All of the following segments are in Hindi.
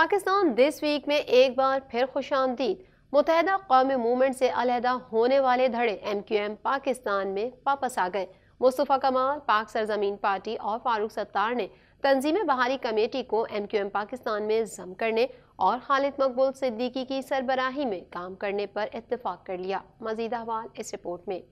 पाकिस्तान दिस वीक में एक बार फिर खुशामदीद। मुत्तहिदा कौमी मूवमेंट से अलहदा होने वाले धड़े MQM पाकिस्तान में वापस आ गए। मुस्तफ़ा कमाल, पाक सरजमीन पार्टी और फारूक सत्तार ने तंजीम बहाली कमेटी को MQM पाकिस्तान में जम करने और खालिद मकबूल सिद्दीकी की सरबराही में काम करने पर इत्तेफाक कर लिया। मजीद अहवाल इस रिपोर्ट में।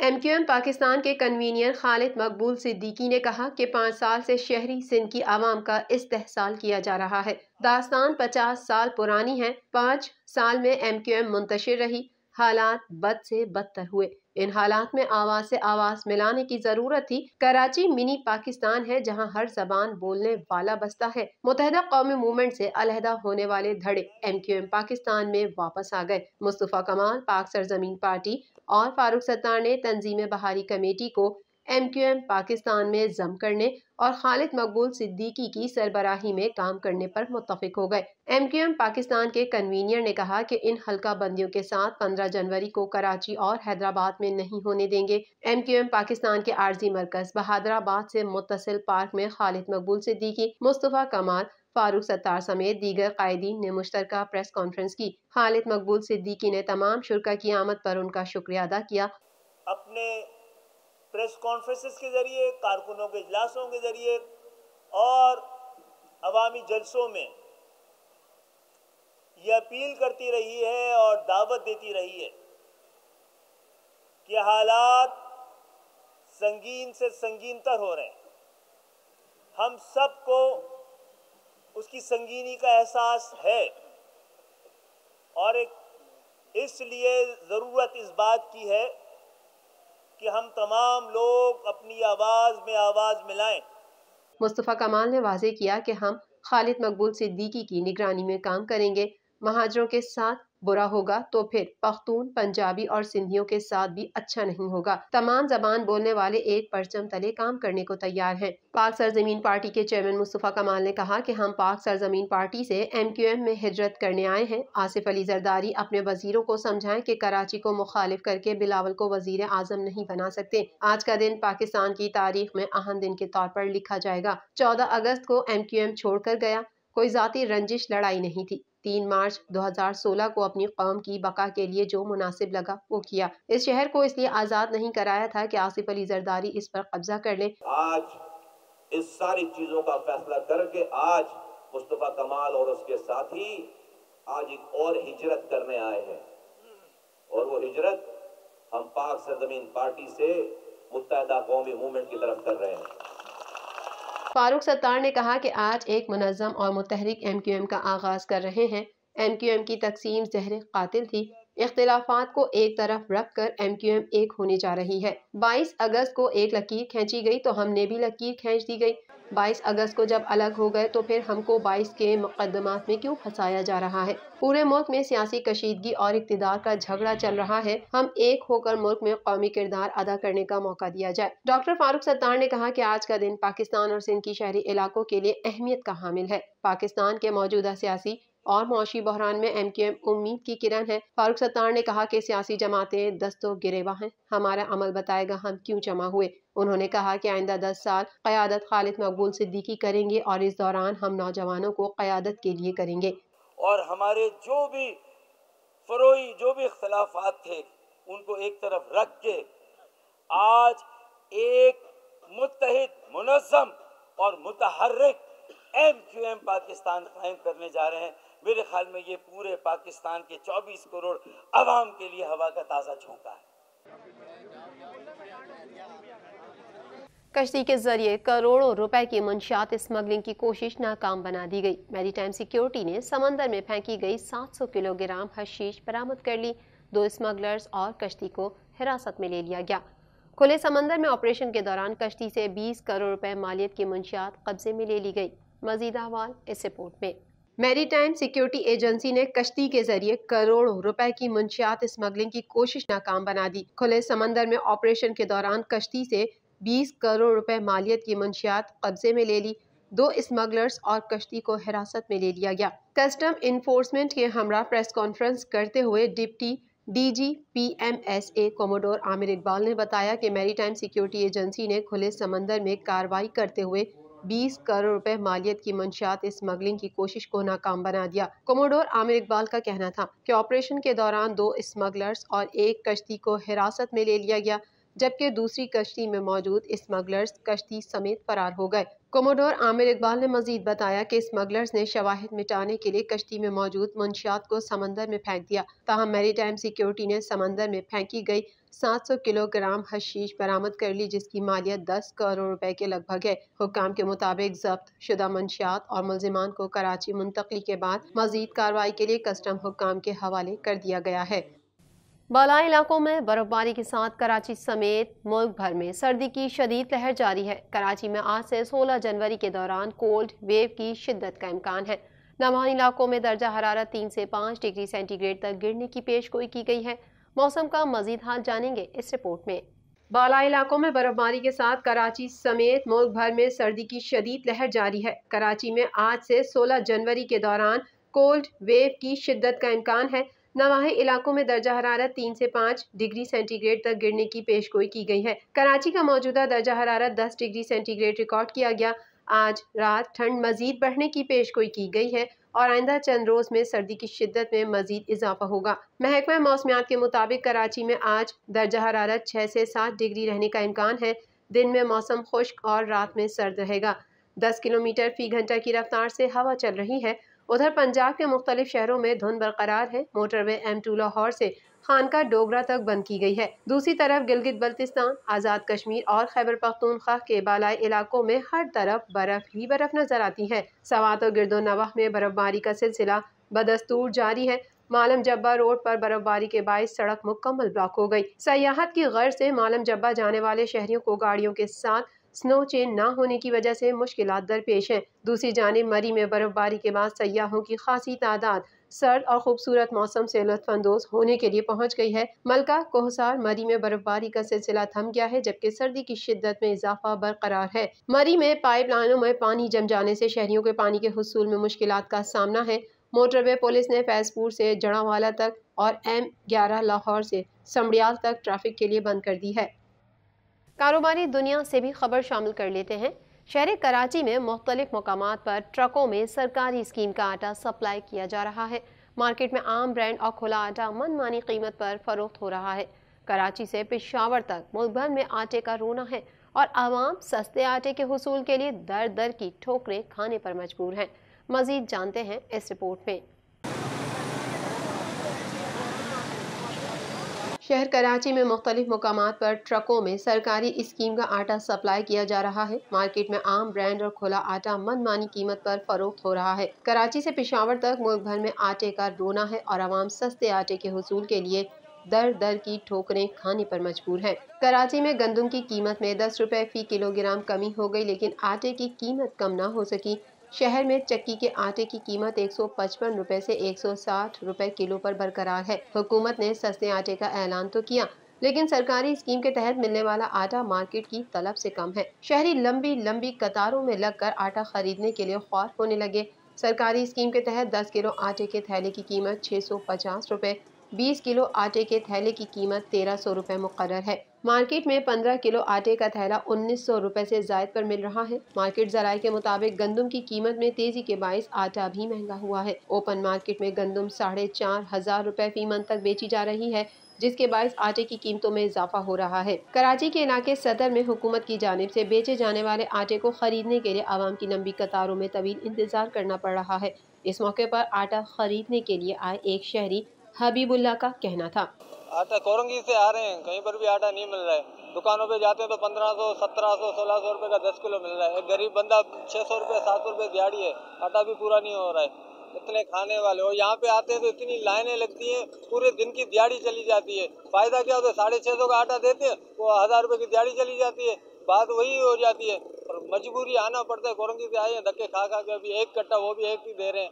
MQM पाकिस्तान के कन्वीनियर खालिद मकबूल सिद्दीकी ने कहा कि 5 साल से शहरी सिंध की आवाम का इस्तेहसाल किया जा रहा है। दास्तान 50 साल पुरानी है। 5 साल में MQM मुंतशिर रही, हालात बद से बदतर हुए। इन हालात में आवाज से आवाज मिलाने की जरूरत थी। कराची मिनी पाकिस्तान है जहां हर जबान बोलने वाला बसता है। मुत्तहिदा कौमी मूवमेंट से अलहदा होने वाले धड़े MQM पाकिस्तान में वापस आ गए। मुस्तफ़ा कमाल, पाक सरजमीन पार्टी और फारूक सत्तार ने तंजीम बहाली कमेटी को MQM पाकिस्तान में जम करने और खालिद मकबूल सिद्दीकी की सरबराही में काम करने पर मुत्तफिक हो गए। MQM पाकिस्तान के कन्वीनियर ने कहा कि इन हल्का बंदियों के साथ 15 जनवरी को कराची और हैदराबाद में नहीं होने देंगे। MQM पाकिस्तान के आर्जी मरकज बहादुराबाद से मुत्तसिल पार्क में खालिद मकबूल सिद्दीकी, मुस्तफ़ा कमाल, फारूक सत्तार समेत दीगर कायदीन ने मुश्तरका प्रेस कॉन्फ्रेंस की। खालिद मकबूल सिद्दीकी ने तमाम शुरका की आमद पर उनका शुक्रिया अदा किया। अपने प्रेस कॉन्फ्रेंसेस के जरिए, कारकुनों के इजलासों के जरिए और अवामी जलसों में ये अपील करती रही है और दावत देती रही है कि हालात संगीन से संगीनतर हो रहे हैं। हम सबको उसकी संगीनी का एहसास है और इसलिए ज़रूरत इस बात की है कि हम तमाम लोग अपनी आवाज़ में आवाज़ मिलाएं। मुस्तफ़ा कमाल ने वाज़ेह किया कि हम खालिद मकबूल सिद्दीकी की निगरानी में काम करेंगे। महाजरों के साथ बुरा होगा तो फिर पख्तून, पंजाबी और सिंधियों के साथ भी अच्छा नहीं होगा। तमाम जबान बोलने वाले एक परचम तले काम करने को तैयार हैं। पाक सरजमीन पार्टी के चेयरमैन मुस्तफ़ा कमाल ने कहा कि हम पाक सरजमीन पार्टी से MQM में हिजरत करने आए हैं। आसिफ अली जरदारी अपने वजीरों को समझाएं कि कराची को मुखालिफ करके बिलावल को वजीर आजम नहीं बना सकते। आज का दिन पाकिस्तान की तारीख में अहम दिन के तौर पर लिखा जाएगा। 14 अगस्त को MQM छोड़कर गया, कोई जाती रंजिश लड़ाई नहीं थी। 3 मार्च 2016 को अपनी कौम की बका के लिए जो मुनासिब लगा वो किया। इस शहर को इसलिए आज़ाद नहीं कराया था कि आसिफ अली जरदारी इस पर कब्जा कर ले। आज इस सारी चीजों का फैसला करके आज मुस्तफा कमाल और उसके साथी आज एक और हिजरत करने आए हैं और वो हिजरत हम पाक सरजमीन पार्टी से मुत्तहिदा कौमी मूवमेंट की तरफ कर रहे हैं। फारूक सत्तार ने कहा कि आज एक मुनज़्ज़म और मुतहरिक MQM का आगाज कर रहे हैं। MQM की तकसीम ज़हर कातिल थी। इख्तिलाफात को एक तरफ रख कर MQM एक होने जा रही है। 22 अगस्त को एक लकीर खींची गई तो हमने भी लकीर खींच दी गई। 22 अगस्त को जब अलग हो गए तो फिर हमको 22 के मुकदमात में क्यों फंसाया जा रहा है। पूरे मुल्क में सियासी कशीदगी और इक़्तिदार का झगड़ा चल रहा है। हम एक होकर मुल्क में कौमी किरदार अदा करने का मौका दिया जाए। डॉक्टर फारूक सत्तार ने कहा कि आज का दिन पाकिस्तान और सिंध की शहरी इलाकों के लिए अहमियत का हामिल है। पाकिस्तान के मौजूदा सियासी और मौशी बहरान में MQM उम्मीद की किरण है। फारूक सत्तार ने कहा कि सियासी जमातें दस्तो गिरेवा हैं, हमारा अमल बताएगा हम क्यों जमा हुए। उन्होंने कहा कि आइंदा 10 साल क़यादत खालिद मकबूल सिद्दीकी करेंगे और इस दौरान हम नौजवानों को क़यादत के लिए करेंगे। और हमारे जो भी फरोई जो भी इख्तिलाफात थे उनको एक तरफ रख के आज एक मुत्तहिद, मुनज़्ज़म और मुतहर्रिक MQM पाकिस्तान कायम करने जा रहे हैं। मेरे ख्याल में ये पूरे पाकिस्तान के 24 करोड़ अवाम के लिए हवा का ताज़ा झोंका है। कश्ती के जरिए करोड़ों रुपए की मंशियात स्मगलिंग की कोशिश नाकाम बना दी गई। मैरीटाइम सिक्योरिटी ने समंदर में फेंकी गई 700 किलोग्राम हशीश बरामद कर ली। 2 स्मगलर्स और कश्ती को हिरासत में ले लिया गया। खुले समंदर में ऑपरेशन के दौरान कश्ती से 20 करोड़ रुपए मालियत की मंशियात कब्जे में ले ली गई। मजीद अहवाल इस रिपोर्ट में। मैरीटाइम सिक्योरिटी एजेंसी ने कश्ती के जरिए करोड़ों रुपए की मंशियात स्मगलिंग की कोशिश नाकाम बना दी। खुले समंदर में ऑपरेशन के दौरान कश्ती से 20 करोड़ रुपए मालियत की मंशियात कब्जे में ले ली। 2 स्मगलर्स और कश्ती को हिरासत में ले लिया गया। कस्टम इन्फोर्समेंट के हमरा प्रेस कॉन्फ्रेंस करते हुए deputy DG PMSA commodore Aamir Iqbal ने बताया कि मैरीटाइम सिक्योरिटी एजेंसी ने खुले समंदर में कार्रवाई करते हुए 20 करोड़ रुपए मालियत की मंशियात स्मगलिंग की कोशिश को नाकाम बना दिया। कोमोडोर आमिर इकबाल का कहना था कि ऑपरेशन के दौरान 2 स्मगलर्स और एक कश्ती को हिरासत में ले लिया गया, जबकि दूसरी कश्ती में मौजूद स्मगलर्स कश्ती समेत फरार हो गए। कोमोडोर आमिर इकबाल ने मजीद बताया कि स्मगलर्स ने शवाहिद मिटाने के लिए कश्ती में मौजूद मंशियात को समंदर में फेंक दिया। ताहम मैरीटाइम सिक्योरिटी ने समंदर में फेंकी गई 700 किलोग्राम हशीश बरामद कर ली, जिसकी मालियत 10 करोड़ रुपए के लगभग है। हुक्काम के मुताबिक जब्त शुदा मंशियात और मुलजिमान को कराची मुंतकली के बाद मजीद कार्रवाई के लिए कस्टम हुक्काम के हवाले कर दिया गया है। बालाई इलाकों में बर्फबारी के साथ कराची समेत मुल्क भर में सर्दी की शदीद लहर जारी है। कराची में आज से 16 जनवरी के दौरान कोल्ड वेव की शिद्दत का इम्कान है। नवान इलाकों में दर्जा हरारत 3 से 5 डिग्री सेंटीग्रेड तक गिरने की पेशगोई की गई है। मौसम का मजीद हाल जानेंगे इस रिपोर्ट में। बालाई इलाकों में बर्फबारी के साथ कराची समेत मुल्क भर में सर्दी की शदीद लहर जारी है। कराची में आज से 16 जनवरी के दौरान कोल्ड वेव की शिद्दत का इम्कान है। नवाही इलाकों में दर्जा हरारत 3 से 5 डिग्री सेंटीग्रेड तक गिरने की पेशगोई की गई है। कराची का मौजूदा दर्जा हरारत 10 डिग्री सेंटीग्रेड रिकॉर्ड किया गया। आज रात ठंड मजीद बढ़ने की पेशगोई की गई है और आइंदा चंद रोज में सर्दी की शिद्दत में मजीद इजाफा होगा। महकमा मौसमियात के मुताबिक कराची में आज दर्जा हरारत 6 से 7 डिग्री रहने का इम्कान है। दिन में मौसम खुश्क और रात में सर्द रहेगा। 10 किलोमीटर फी घंटा की रफ्तार से हवा चल रही है। उधर पंजाब के मुख्तलिफ शहरों में धुंध बरकरार है। मोटरवे M2 लाहौर से खानका डोगरा तक बंद की गई है। दूसरी तरफ गिलगित बल्तिस्तान, आज़ाद कश्मीर और खैबर पख्तूनख्वा के बालाई इलाकों में हर तरफ बर्फ ही बर्फ नजर आती है। सवात और गिरदो नवाह में बर्फबारी का सिलसिला बदस्तूर जारी है। मालम जब्बा रोड पर बर्फबारी के बाइस सड़क मुकम्मल ब्लॉक हो गई। सयाहत की गर्ज से मालम जब्बा जाने वाले शहरियों को गाड़ियों के साथ स्नो चेन न होने की वजह से मुश्किलात दरपेश हैं। दूसरी जानिब मरी में बर्फबारी के बाद सयाहों की खासी तादाद सर्द और खूबसूरत मौसम से लुत्फानंदोज होने के लिए पहुंच गई है। मलका, कोहसार, मरी में बर्फबारी का सिलसिला थम गया है, जबकि सर्दी की शिद्दत में इजाफा बरकरार है। मरी में पाइप लाइनों में पानी जम जाने से शहरियों के पानी के हुसूल में मुश्किलात का सामना है। मोटरवे पुलिस ने फैजपुर से जड़ावाला तक और M11 लाहौर से समड़ियाल तक ट्रैफिक के लिए बंद कर दी है। कारोबारी दुनिया से भी खबर शामिल कर लेते हैं। शहर कराची में मुख्तलिफ मकामात पर ट्रकों में सरकारी स्कीम का आटा सप्लाई किया जा रहा है। मार्केट में आम ब्रांड और खुला आटा मनमानी कीमत पर फरोख्त हो रहा है। कराची से पेशावर तक मुल्क भर में आटे का रोना है और आवाम सस्ते आटे के हुसूल के लिए दर दर की ठोकरें खाने पर मजबूर हैं। मजीद जानते हैं इस रिपोर्ट में। शहर कराची में मुख्तलिफ मकामात पर ट्रकों में सरकारी स्कीम का आटा सप्लाई किया जा रहा है। मार्केट में आम ब्रांड और खुला आटा मनमानी कीमत पर फरोख्त हो रहा है। कराची से पेशावर तक मुल्क भर में आटे का रोना है और आवाम सस्ते आटे के हुसूल के लिए दर दर की ठोकरें खाने पर मजबूर हैं। कराची में गंदम की कीमत में 10 रुपए फी किलोग्राम कमी हो गई, लेकिन आटे की कीमत कम न हो सकी। शहर में चक्की के आटे की कीमत 155 रुपए से 160 रुपए किलो पर बरकरार है। हुकूमत ने सस्ते आटे का ऐलान तो किया, लेकिन सरकारी स्कीम के तहत मिलने वाला आटा मार्केट की तलब से कम है। शहरी लंबी लंबी कतारों में लगकर आटा खरीदने के लिए ख्वार होने लगे। सरकारी स्कीम के तहत 10 किलो आटे के थैले की कीमत 650 रुपए, 20 किलो आटे के थैले की कीमत 1300 रुपए मुकर्रर है। मार्केट में 15 किलो आटे का थैला 1900 रुपए से जायद पर मिल रहा है। मार्केट जराये के मुताबिक गंदम की कीमत में तेजी के बाइस आटा भी महंगा हुआ है। ओपन मार्केट में गंदम 4500 रुपए फी मन तक बेची जा रही है, जिसके बाइस आटे की कीमतों में इजाफा हो रहा है। कराची के इलाके सदर में हुकूमत की जानिब से बेचे जाने वाले आटे को खरीदने के लिए आवाम की लंबी कतारों में तवील इंतजार करना पड़ रहा है। इस मौके पर आटा खरीदने के लिए आए एक शहरी हबीबुल्ला का कहना था, आटा कोरंगी से आ रहे हैं, कहीं पर भी आटा नहीं मिल रहा है। दुकानों पे जाते हैं तो 1500, 1700, 1600 रुपए का 10 किलो मिल रहा है। एक गरीब बंदा 600 रुपए, 700 रुपए दिहाड़ी है, आटा भी पूरा नहीं हो रहा है। इतने खाने वाले और यहाँ पे आते हैं तो इतनी लाइनें लगती हैं, पूरे दिन की दिहाड़ी चली जाती है। फायदा क्या होता है, 650 का आटा देते हैं, वो 1000 रुपए की दिहाड़ी चली जाती है। बात वही हो जाती है और मजबूरी आना पड़ता है। कोरंगी से आए हैं, धक्के खा खा के अभी एक कट्टा वो भी एक ही दे रहे हैं,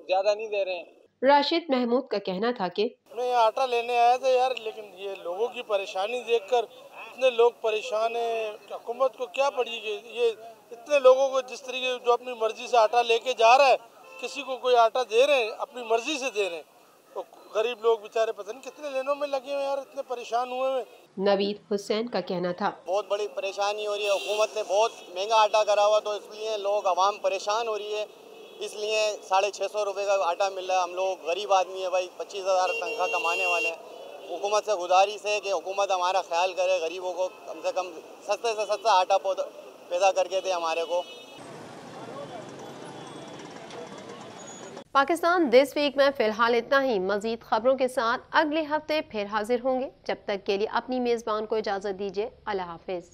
ज्यादा नहीं दे रहे हैं। राशिद महमूद का कहना था कि मैं आटा लेने आया था यार, लेकिन ये लोगों की परेशानी देखकर इतने लोग परेशान हैं। हुकूमत को क्या पड़ी कि ये इतने लोगों को जिस तरीके जो अपनी मर्जी से आटा लेके जा रहा है, किसी को कोई आटा दे रहे हैं अपनी मर्जी से दे रहे हैं, तो गरीब लोग बेचारे पता नहीं कितने लेनों में लगे हुए यार, इतने परेशान हुए हैं। नवीद हुसैन का कहना था, बहुत बड़ी परेशानी हो रही है, हुकूमत ने बहुत महंगा आटा करा हुआ, तो इसलिए लोग आवाम परेशान हो रही है, इसलिए 650 रुपये का आटा मिल रहा है। हम लोग गरीब आदमी है भाई, 25,000 तनख्वाह कमाने वाले हैं। हुकूमत से गुजारिश है कि हुकूमत हमारा ख्याल करे, गरीबों को कम से कम सस्ते से सस्ता आटा पैदा करके दे हमारे को। पाकिस्तान दिस वीक में फिलहाल इतना ही। मजीद खबरों के साथ अगले हफ्ते फिर हाजिर होंगे। जब तक के लिए अपनी मेज़बान को इजाज़त दीजिए। अल्लाह हाफिज़।